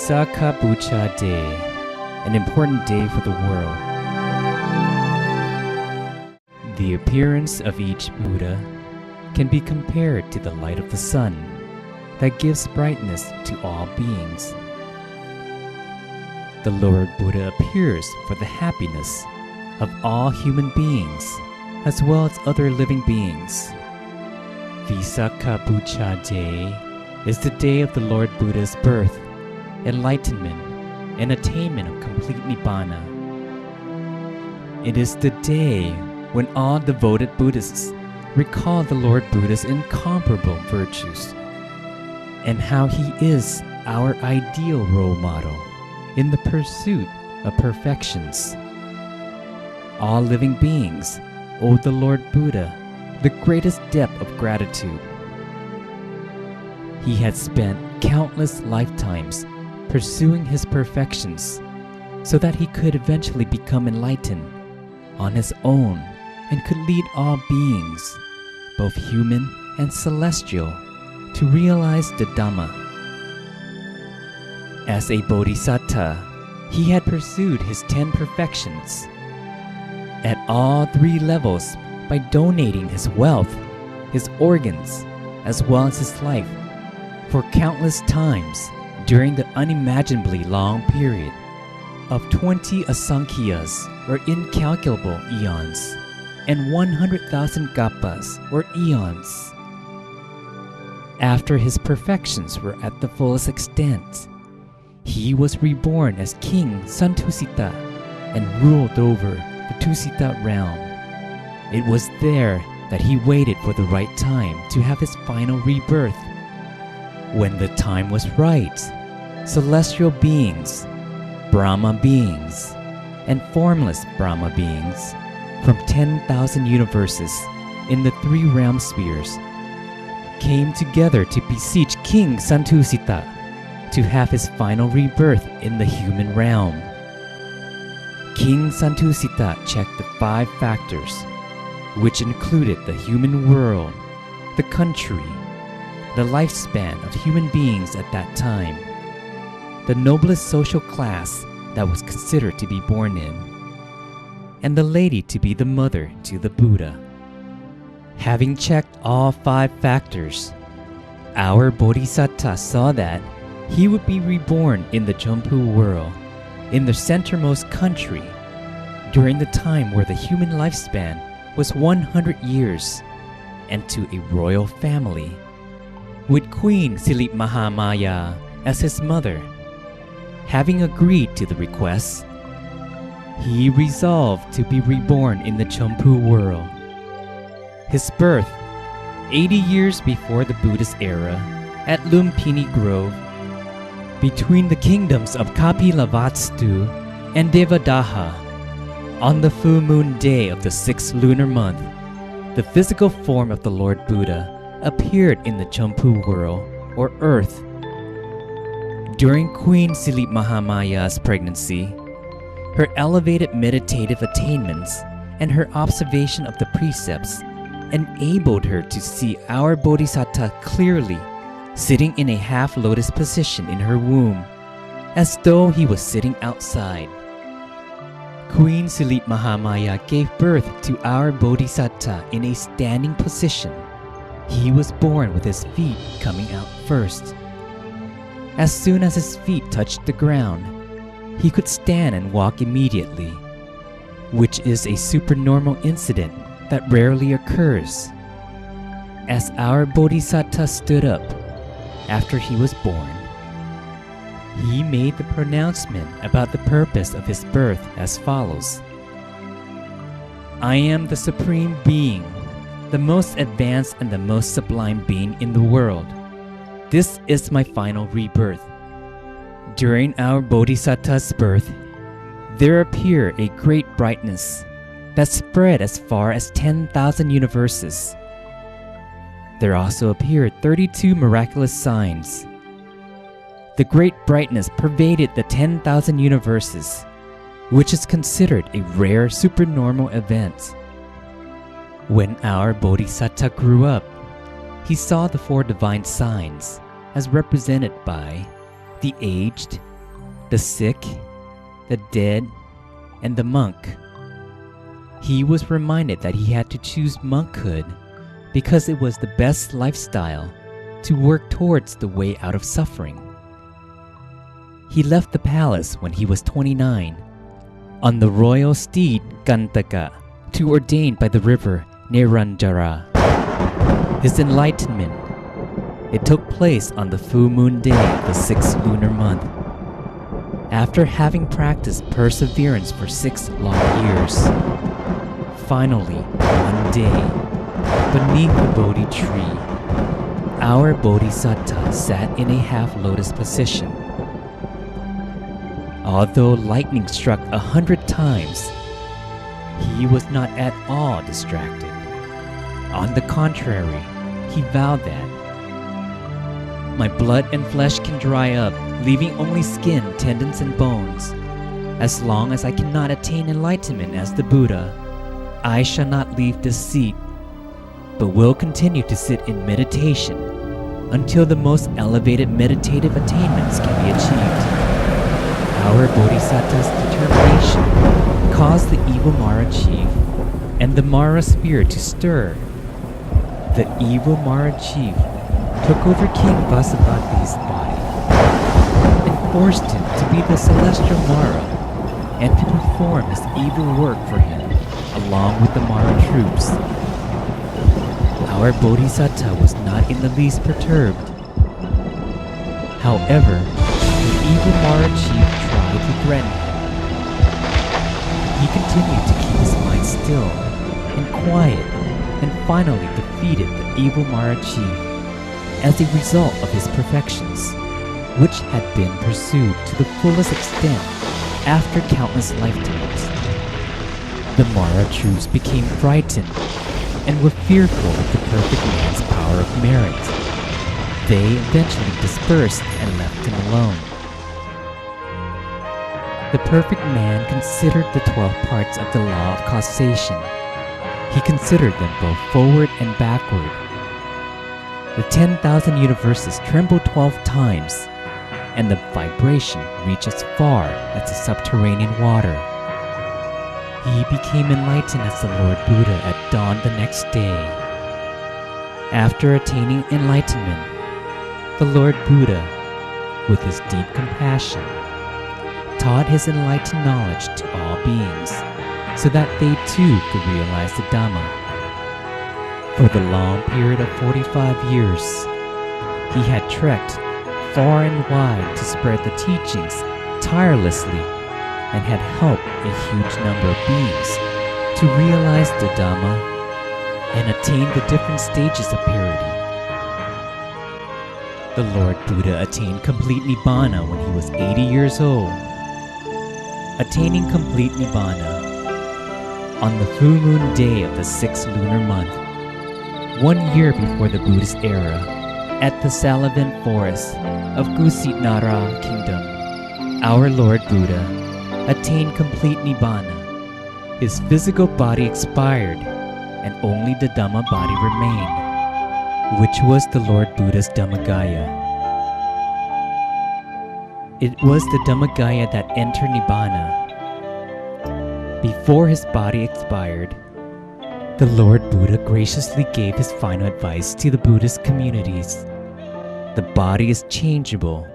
Visakha Puja Day, an important day for the world. The appearance of each Buddha can be compared to the light of the sun that gives brightness to all beings. The Lord Buddha appears for the happiness of all human beings as well as other living beings. Visakha Puja Day is the day of the Lord Buddha's birth, enlightenment, and attainment of complete Nibbana. It is the day when all devoted Buddhists recall the Lord Buddha's incomparable virtues and how he is our ideal role model in the pursuit of perfections. All living beings owe the Lord Buddha the greatest debt of gratitude. He had spent countless lifetimes pursuing his perfections so that he could eventually become enlightened on his own and could lead all beings, both human and celestial, to realize the Dhamma. As a bodhisattva, he had pursued his 10 perfections at all 3 levels by donating his wealth, his organs, as well as his life for countless times during the unimaginably long period of 20 asankhya's or incalculable eons and 100,000 kappas or eons. After his perfections were at the fullest extent, he was reborn as King Santusita and ruled over the Tusita realm. It was there that he waited for the right time to have his final rebirth. When the time was right, celestial beings, Brahma beings, and formless Brahma beings from 10,000 universes in the 3 realm spheres came together to beseech King Santusita to have his final rebirth in the human realm. King Santusita checked the 5 factors, which included the human world, the country, the lifespan of human beings at that time, the noblest social class that was considered to be born in, and the lady to be the mother to the Buddha. Having checked all 5 factors, our Bodhisattva saw that he would be reborn in the Jampu world, in the centermost country, during the time where the human lifespan was 100 years, and to a royal family, with Queen Silit Mahamaya as his mother. Having agreed to the request, he resolved to be reborn in the Jampu world. His birth, 80 years before the Buddhist era, at Lumpini Grove, between the kingdoms of Kapilavastu and Devadaha, on the full moon day of the 6th lunar month, the physical form of the Lord Buddha appeared in the Jampu world, or earth. During Queen Silit Mahamaya's pregnancy, her elevated meditative attainments and her observation of the precepts enabled her to see our Bodhisattva clearly, sitting in a half-lotus position in her womb, as though he was sitting outside. Queen Silit Mahamaya gave birth to our Bodhisattva in a standing position. He was born with his feet coming out first. As soon as his feet touched the ground, he could stand and walk immediately, which is a supernormal incident that rarely occurs. As our Bodhisattva stood up after he was born, he made the pronouncement about the purpose of his birth as follows: I am the Supreme Being, the most advanced and the most sublime being in the world. This is my final rebirth. During our Bodhisattva's birth, there appeared a great brightness that spread as far as 10,000 universes. There also appeared 32 miraculous signs. The great brightness pervaded the 10,000 universes, which is considered a rare supernormal event. When our Bodhisattva grew up, he saw the 4 divine signs as represented by the aged, the sick, the dead, and the monk. He was reminded that he had to choose monkhood because it was the best lifestyle to work towards the way out of suffering. He left the palace when he was 29 on the royal steed Gantaka to ordain by the river Neranjara. His enlightenment, it took place on the full moon day of the 6th lunar month. After having practiced perseverance for 6 long years, finally, one day, beneath the Bodhi tree, our Bodhisattva sat in a half-lotus position. Although lightning struck 100 times, he was not at all distracted. On the contrary, he vowed that, "My blood and flesh can dry up, leaving only skin, tendons, and bones. As long as I cannot attain enlightenment as the Buddha, I shall not leave this seat, but will continue to sit in meditation until the most elevated meditative attainments can be achieved." Our Bodhisattva's determination caused the evil Mara chief and the Mara spirit to stir. The evil Mara chief took over King Vasavati's body and forced him to be the celestial Mara and to perform his evil work for him along with the Mara troops. Our Bodhisattva was not in the least perturbed. However, the evil Mara chief tried to threaten him. He continued to keep his mind still and quiet and finally defeated the evil Mara chief as a result of his perfections, which had been pursued to the fullest extent after countless lifetimes. The Mara troops became frightened and were fearful of the perfect man's power of merit. They eventually dispersed and left him alone. The perfect man considered the 12 parts of the law of causation. He considered them both forward and backward. The 10,000 universes trembled 12 times, and the vibration reached as far as the subterranean water. He became enlightened as the Lord Buddha at dawn the next day. After attaining enlightenment, the Lord Buddha, with his deep compassion, taught his enlightened knowledge to all beings so that they too could realize the Dhamma. For the long period of 45 years, he had trekked far and wide to spread the teachings tirelessly and had helped a huge number of beings to realize the Dhamma and attain the different stages of purity. The Lord Buddha attained complete Nibbana when he was 80 years old. Attaining complete Nibbana on the full moon day of the 6th lunar month, 1 year before the Buddhist era, at the Salavin forest of Kusitnara Kingdom, our Lord Buddha attained complete Nibbana. His physical body expired and only the Dhamma body remained, which was the Lord Buddha's Dhammagaya. It was the Dhammagaya that entered Nibbana. Before his body expired, the Lord Buddha graciously gave his final advice to the Buddhist communities. The body is changeable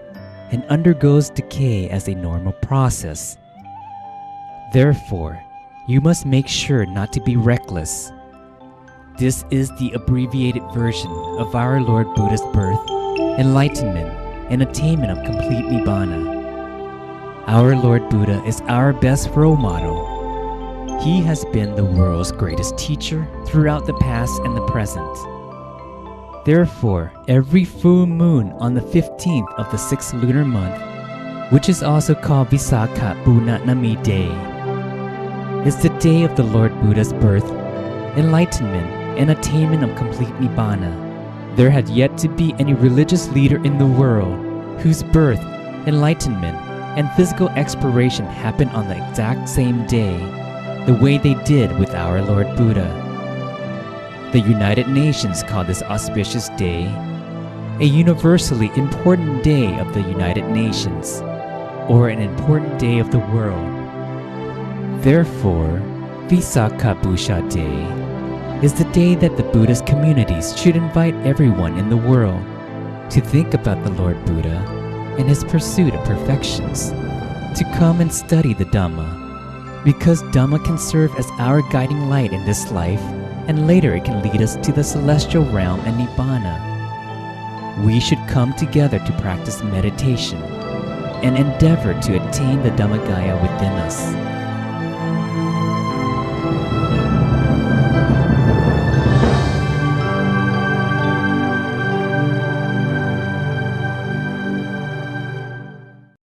and undergoes decay as a normal process. Therefore, you must make sure not to be reckless. This is the abbreviated version of our Lord Buddha's birth, enlightenment, and attainment of complete Nibbana. Our Lord Buddha is our best role model. He has been the world's greatest teacher throughout the past and the present. Therefore, every full moon on the 15th of the 6th lunar month, which is also called Visakha Puja Day, is the day of the Lord Buddha's birth, enlightenment, and attainment of complete Nibbana. There had yet to be any religious leader in the world whose birth, enlightenment, and physical expiration happened on the exact same day, the way they did with our Lord Buddha. The United Nations call this auspicious day a universally important day of the United Nations, or an important day of the world. Therefore, Visakha Puja Day is the day that the Buddhist communities should invite everyone in the world to think about the Lord Buddha and his pursuit of perfections, to come and study the Dhamma, because Dhamma can serve as our guiding light in this life, and later it can lead us to the celestial realm and Nibbana. We should come together to practice meditation and endeavor to attain the Dhammagaya within us.